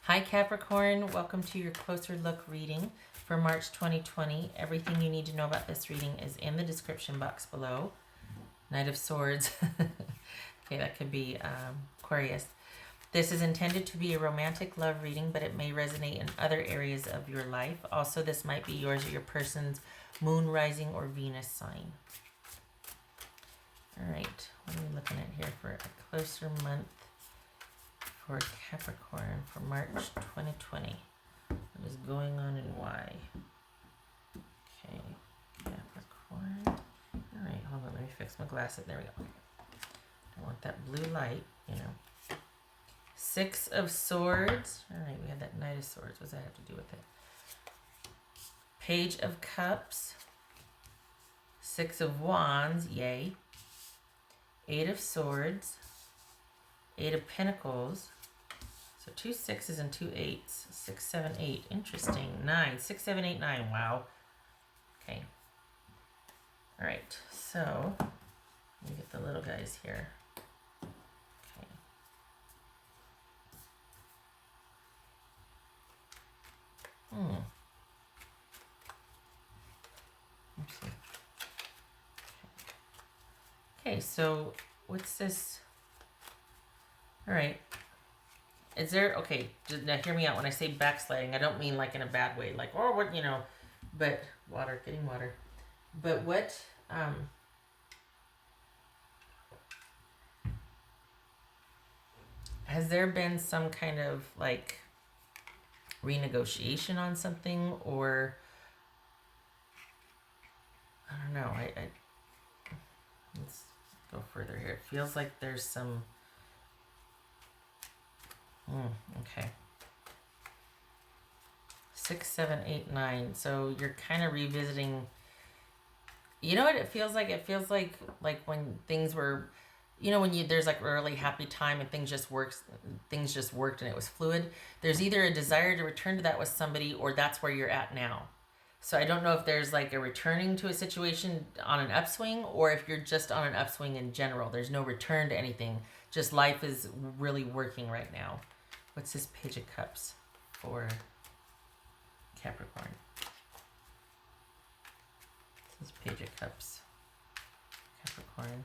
Hi Capricorn, welcome to your closer look reading for March 2020. Everything you need to know about this reading is in the description box below. Knight of Swords. Okay, that could be Aquarius. This is intended to be a romantic love reading, but it may resonate in other areas of your life. Also, this might be yours or your person's moon, rising, or Venus sign. All right, what are we looking at here for a closer month for Capricorn for March 2020? What is going on and why? Okay, Capricorn. All right, hold on, let me fix my glasses. There we go. I want that blue light, you know. Six of Swords. All right, we have that Knight of Swords. What does that have to do with it? Page of Cups. Six of Wands. Yay. Eight of Swords. Eight of Pentacles. So 2 6s and 2 8s. 6, 7, 8. Interesting. 9. 6, 7, 8, 9. Wow. Okay. All right. So let me get the little guys here. Okay. Let's see. Okay, so what's this? All right. Is there, okay, now hear me out. When I say backsliding, I don't mean like in a bad way, like, oh, what, you know, but water, getting water. But what, has there been some kind of like renegotiation on something, or I don't know, let's go further here. It feels like there's some, okay. 6, 7, 8, 9. So you're kind of revisiting, you know what it feels like? It feels like when things were, you know, when there's like a really happy time and things just worked and it was fluid. There's either a desire to return to that with somebody, or that's where you're at now. So I don't know if there's like a returning to a situation on an upswing, or if you're just on an upswing in general. There's no return to anything. Just life is really working right now. What's this Page of Cups for Capricorn? This is Page of Cups, Capricorn.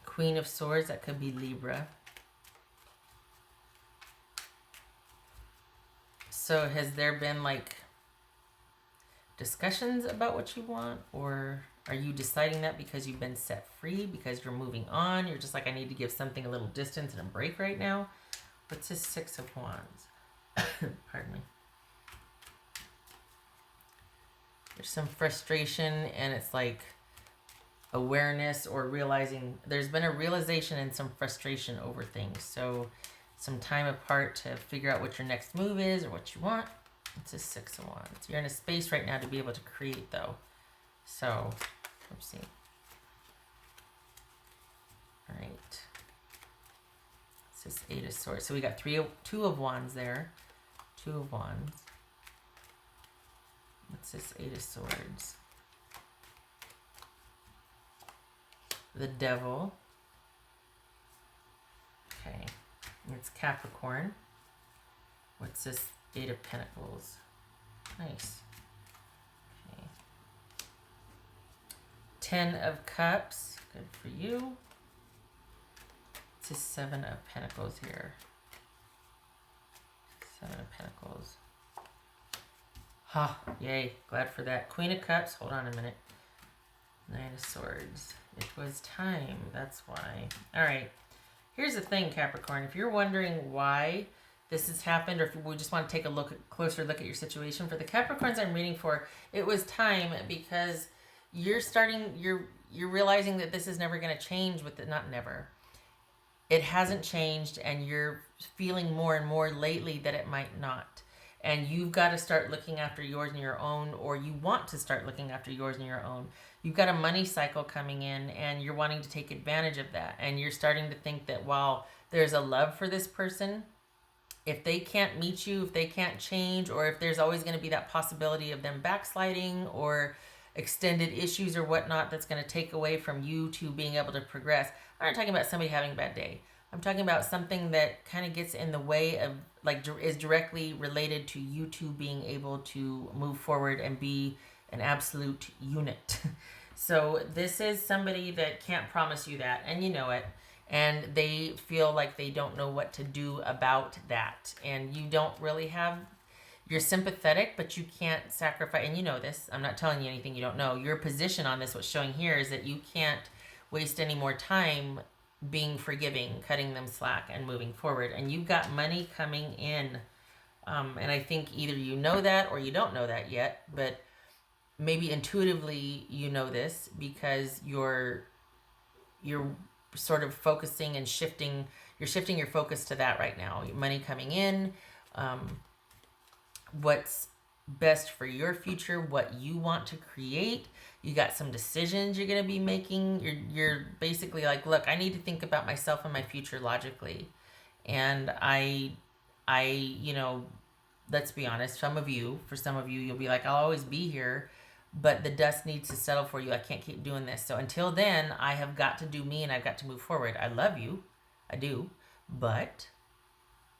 Queen of Swords, that could be Libra. So has there been like discussions about what you want, or are you deciding that because you've been set free, because you're moving on? You're just like, I need to give something a little distance and a break right now. What's this Six of Wands? Pardon me. There's some frustration, and it's like awareness or realizing. There's been a realization and some frustration over things. So some time apart to figure out what your next move is or what you want. It's a Six of Wands. You're in a space right now to be able to create, though. So, let's see. All right. It's this Eight of Swords. So we got two of Wands there. Two of Wands. What's this Eight of Swords? The Devil. Okay. It's Capricorn. What's this Eight of Pentacles? Nice. Okay. 10 of Cups. Good for you. It's a 7 of Pentacles here. 7 of Pentacles. Ha! Yay. Glad for that. Queen of Cups. Hold on a minute. 9 of Swords. It was time. That's why. All right. Here's the thing, Capricorn. If you're wondering why this has happened, or if we just want to take a closer look at your situation, for the Capricorns I'm reading for, it was time, because you're realizing that this is never going to change with it. Not never. It hasn't changed, and you're feeling more and more lately that it might not. And you've got to start looking after yours and your own, or you want to start looking after yours and your own. You've got a money cycle coming in, and you're wanting to take advantage of that. And you're starting to think that while there's a love for this person, if they can't meet you, if they can't change, or if there's always going to be that possibility of them backsliding or extended issues or whatnot that's going to take away from you to being able to progress. I'm not talking about somebody having a bad day, I'm talking about something that kind of gets in the way of, like, is directly related to you two being able to move forward and be an absolute unit. So this is somebody that can't promise you that, and you know it. And they feel like they don't know what to do about that. And you don't really have, you're sympathetic, but you can't sacrifice. And you know this. I'm not telling you anything you don't know. Your position on this, what's showing here, is that you can't waste any more time being forgiving, cutting them slack, and moving forward. And you've got money coming in. And I think either you know that or you don't know that yet, but maybe intuitively you know this because you're sort of focusing and shifting. You're shifting your focus to that right now. Money coming in, what's best for your future, what you want to create. You got some decisions you're going to be making. You're basically like, look, I need to think about myself and my future logically. And I you know, let's be honest, for some of you, you'll be like, I'll always be here, but the dust needs to settle for you. I can't keep doing this. So until then, I have got to do me and I've got to move forward. I love you. I do. But,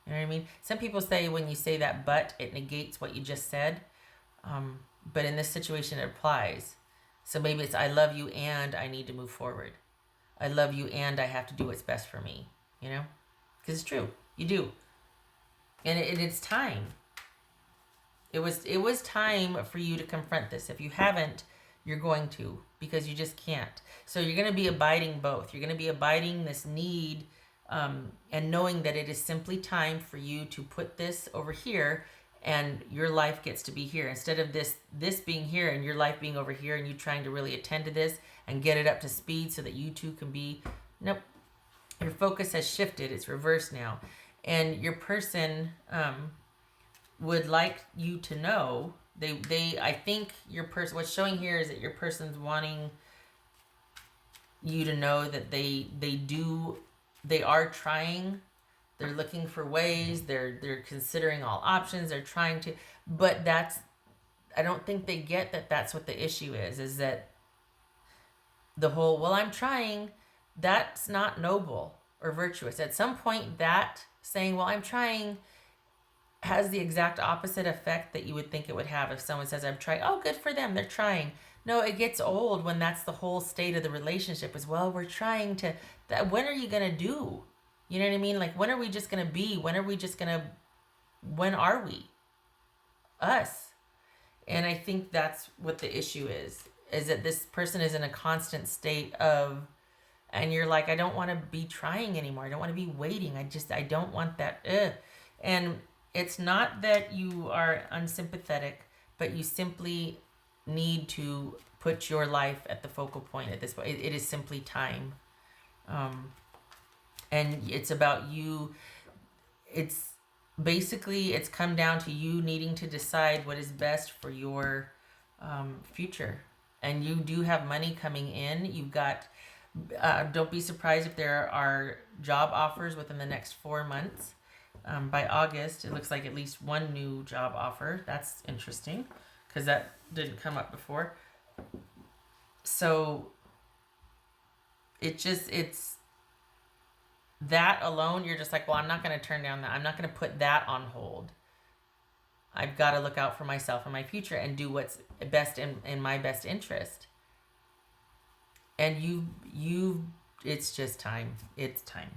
you know what I mean? Some people say when you say that but, it negates what you just said. But in this situation, it applies. So maybe it's I love you and I need to move forward. I love you and I have to do what's best for me. You know? Because it's true. You do. And it's time. It was time for you to confront this. If you haven't, you're going to, because you just can't. So you're going to be abiding both. You're going to be abiding this need, and knowing that it is simply time for you to put this over here, and your life gets to be here instead of this being here and your life being over here, and you trying to really attend to this and get it up to speed so that you two can be. Nope. Your focus has shifted. It's reversed now, and your person would like you to know, I think your person, what's showing here is that your person's wanting you to know that they are trying, they're looking for ways, they're considering all options, they're trying to, but I don't think they get that that's what the issue is that the whole, well, I'm trying, that's not noble or virtuous. At some point, that saying, well, I'm trying, has the exact opposite effect that you would think it would have if someone says, I'm trying. Oh, good for them. They're trying. No, it gets old when that's the whole state of the relationship is, well, we're trying to, when are you going to do? You know what I mean? Like, when are we just going to be? When are we? Us. And I think that's what the issue is that this person is in a constant state of, and you're like, I don't want to be trying anymore. I don't want to be waiting. I don't want that. And it's not that you are unsympathetic, but you simply need to put your life at the focal point at this point. It is simply time. And it's about you. It's come down to you needing to decide what is best for your future. And you do have money coming in. You've got, don't be surprised if there are job offers within the next 4 months. By August, it looks like at least one new job offer. That's interesting because that didn't come up before. So it's that alone. You're just like, well, I'm not going to turn down that. I'm not going to put that on hold. I've got to look out for myself and my future and do what's best in my best interest. And it's just time. It's time.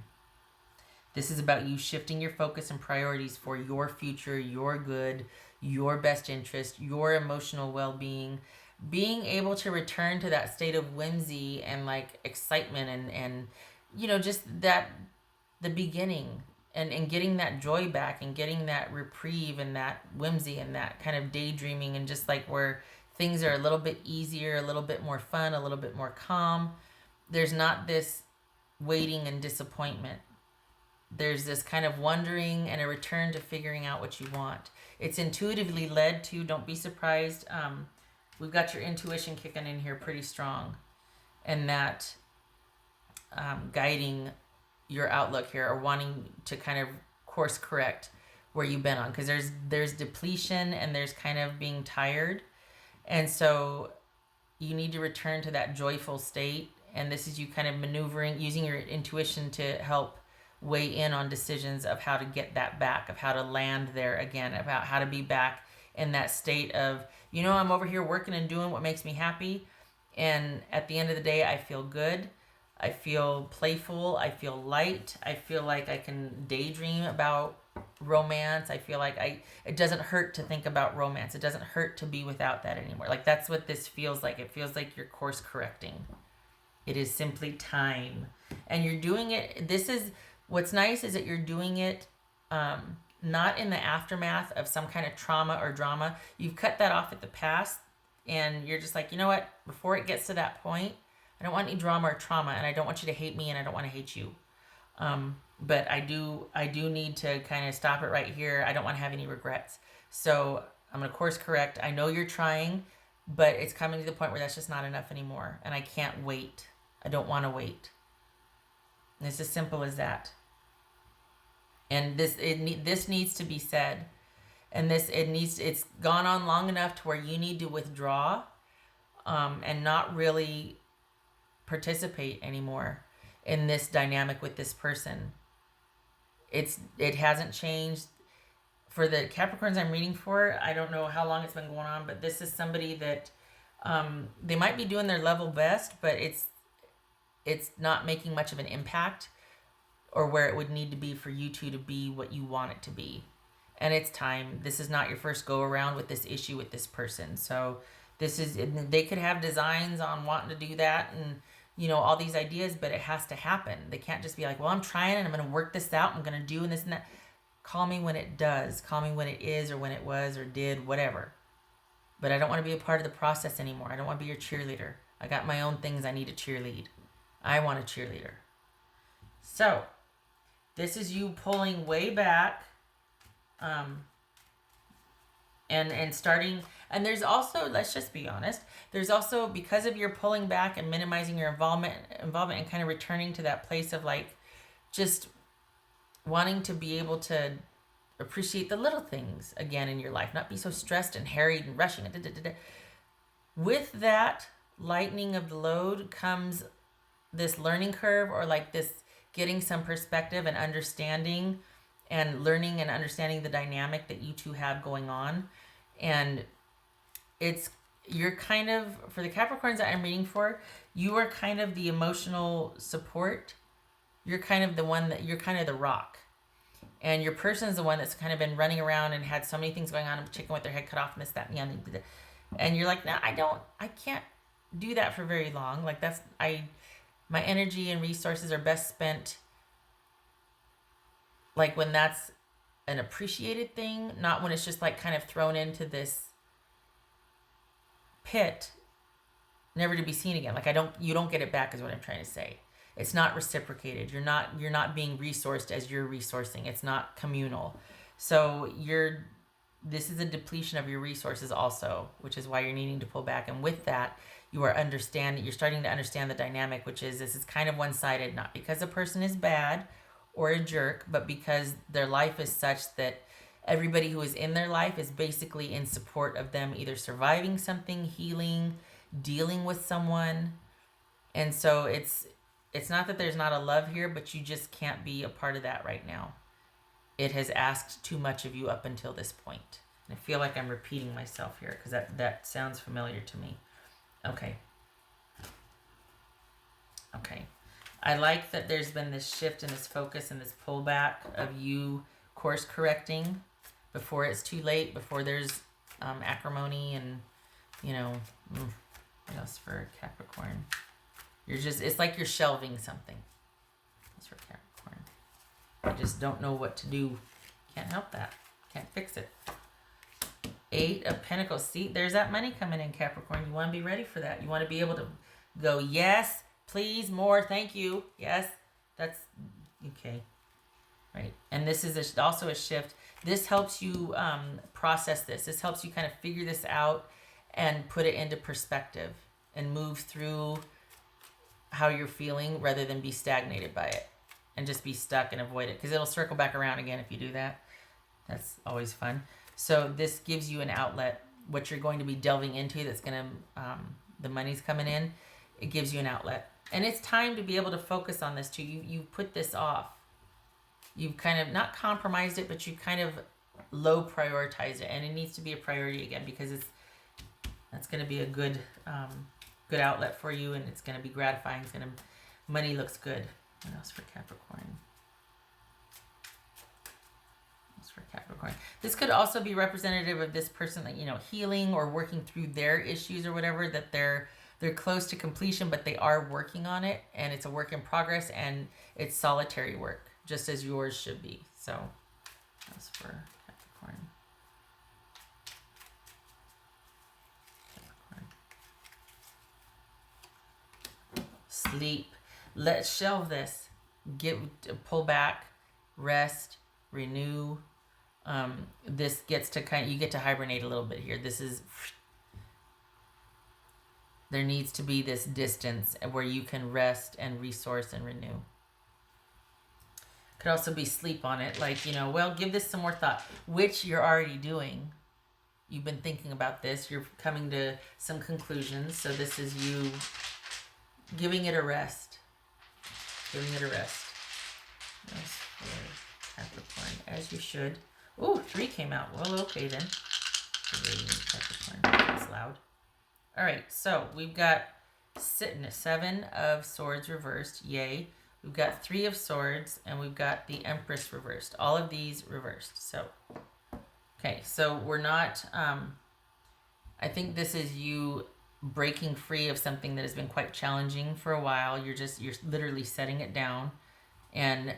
This is about you shifting your focus and priorities for your future, your good, your best interest, your emotional well-being, being able to return to that state of whimsy and like excitement and you know, just that, the beginning and getting that joy back and getting that reprieve and that whimsy and that kind of daydreaming and just like where things are a little bit easier, a little bit more fun, a little bit more calm. There's not this waiting and disappointment. There's this kind of wondering and a return to figuring out what you want. It's intuitively led to, don't be surprised. We've got your intuition kicking in here pretty strong. And that guiding your outlook here or wanting to kind of course correct where you've been on. Because there's depletion and there's kind of being tired. And so you need to return to that joyful state. And this is you kind of maneuvering, using your intuition to help weigh in on decisions of how to get that back, of how to land there again, about how to be back in that state of, I'm over here working and doing what makes me happy. And at the end of the day, I feel good. I feel playful. I feel light. I feel like I can daydream about romance. I feel like it doesn't hurt to think about romance. It doesn't hurt to be without that anymore. Like, that's what this feels like. It feels like you're course correcting. It is simply time. And you're doing it. What's nice is that you're doing it not in the aftermath of some kind of trauma or drama. You've cut that off at the past, and you're just like, you know what? Before it gets to that point, I don't want any drama or trauma, and I don't want you to hate me, and I don't want to hate you. But I do need to kind of stop it right here. I don't want to have any regrets. So I'm going to course correct. I know you're trying, but it's coming to the point where that's just not enough anymore, and I can't wait. I don't want to wait. And it's as simple as that. And this needs to be said. And it's gone on long enough to where you need to withdraw and not really participate anymore in this dynamic with this person. It hasn't changed. For the Capricorns I'm reading for, I don't know how long it's been going on, but this is somebody that they might be doing their level best, but it's not making much of an impact or where it would need to be for you two to be what you want it to be. And it's time. This is not your first go around with this issue with this person. So they could have designs on wanting to do that and, all these ideas, but it has to happen. They can't just be like, well, I'm trying and I'm going to work this out. I'm going to do and this and that. Call me when it does. Call me when it is or when it was or did, whatever. But I don't want to be a part of the process anymore. I don't want to be your cheerleader. I got my own things I need to cheerlead. I want a cheerleader. So, this is you pulling way back and starting. And there's also, let's just be honest, there's also, because of your pulling back and minimizing your involvement and kind of returning to that place of like just wanting to be able to appreciate the little things again in your life, not be so stressed and harried and rushing. With that lightening of the load comes this learning curve, or like this getting some perspective and understanding and learning and understanding the dynamic that you two have going on. And you're kind of, for the Capricorns that I'm reading for, you are kind of the emotional support. You're kind of you're kind of the rock. And your person's the one that's kind of been running around and had so many things going on, and chicken with their head cut off and this, that, and the other. And you're like, no, I can't do that for very long. Like my energy and resources are best spent like when that's an appreciated thing, not when it's just like kind of thrown into this pit, never to be seen again. Like you don't get it back is what I'm trying to say. It's not reciprocated. You're not being resourced as you're resourcing. It's not communal. So this is a depletion of your resources also, which is why you're needing to pull back. And with that, you're starting to understand the dynamic, which is this is kind of one-sided, not because a person is bad or a jerk, but because their life is such that everybody who is in their life is basically in support of them either surviving something, healing, dealing with someone. And so it's not that there's not a love here, but you just can't be a part of that right now. It has asked too much of you up until this point. And I feel like I'm repeating myself here because that sounds familiar to me. Okay. I like that there's been this shift and this focus and this pullback of you course correcting before it's too late, before there's acrimony and, what else for Capricorn? It's like you're shelving something. That's for Capricorn. I just don't know what to do. Can't help that. Can't fix it. 8 of Pentacles. See, there's that money coming in, Capricorn. You want to be ready for that. You want to be able to go, yes, please, more, thank you. Yes, that's okay. Right. And this is also a shift. This helps you process this. This helps you kind of figure this out and put it into perspective and move through how you're feeling rather than be stagnated by it and just be stuck and avoid it, because it'll circle back around again if you do that. That's always fun. So this gives you an outlet. What you're going to be delving into that's going to, the money's coming in, it gives you an outlet. And it's time to be able to focus on this too. You put this off. you've kind of not compromised it, but you kind of low prioritized it, and it needs to be a priority again, because that's going to be a good good outlet for you, and it's going to be gratifying. It's going to, money looks good. What else for Capricorn? For Capricorn, this could also be representative of this person that, you know, healing or working through their issues or whatever, that they're close to completion, but they are working on it, and it's a work in progress, and it's solitary work, just as yours should be. So that's for Capricorn. Sleep. Let's shelve this. Pull back, rest, renew. This gets to you get to hibernate a little bit here. There needs to be this distance where you can rest and resource and renew. Could also be sleep on it, like, you know, well, give this some more thought, which you're already doing. You've been thinking about this. You're coming to some conclusions. So this is you giving it a rest. Giving it a rest. That's for Capricorn, as you should. Ooh, 3 came out. Well, okay then. That's loud. All right, so we've got 7 of Swords reversed. Yay. We've got 3 of Swords, and we've got the Empress reversed. All of these reversed. So, okay, so we're not. I think this is you breaking free of something that has been quite challenging for a while. You're literally setting it down, and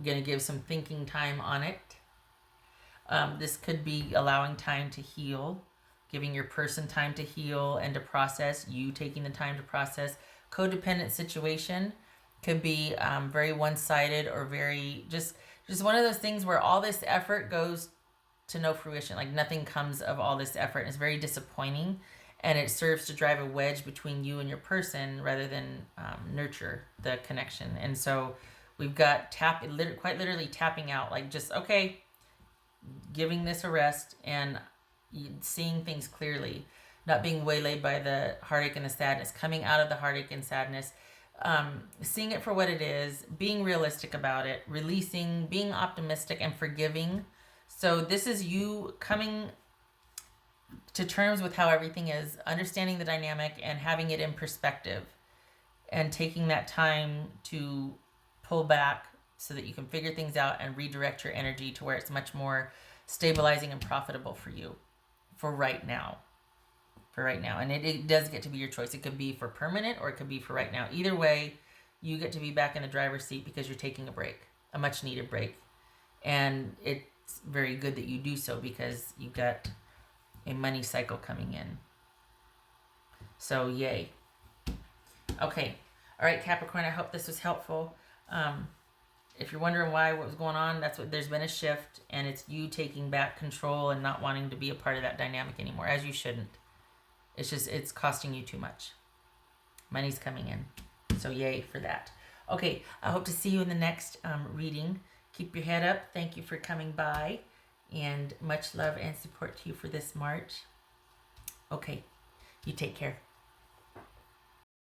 gonna give some thinking time on it. This could be allowing time to heal, giving your person time to heal and to process, you taking the time to process. Codependent situation could be very one-sided, or very just one of those things where all this effort goes to no fruition. Like nothing comes of all this effort. It's very disappointing, and it serves to drive a wedge between you and your person rather than nurture the connection. And so we've got quite literally tapping out, like just, okay, giving this a rest and seeing things clearly, not being waylaid by the heartache and the sadness, coming out of the heartache and sadness, seeing it for what it is, being realistic about it, releasing, being optimistic and forgiving. So this is you coming to terms with how everything is, understanding the dynamic and having it in perspective, and taking that time to pull back so that you can figure things out and redirect your energy to where it's much more stabilizing and profitable for you for right now. And it does get to be your choice. It could be for permanent, or it could be for right now. Either way, you get to be back in the driver's seat because you're taking a break, a much needed break. And it's very good that you do so, because you've got a money cycle coming in. So yay. Okay. All right, Capricorn, I hope this was helpful. If you're wondering what was going on, there's been a shift, and it's you taking back control and not wanting to be a part of that dynamic anymore, as you shouldn't. It's costing you too much. Money's coming in. So yay for that. Okay, I hope to see you in the next reading. Keep your head up. Thank you for coming by, and much love and support to you for this March. Okay, you take care.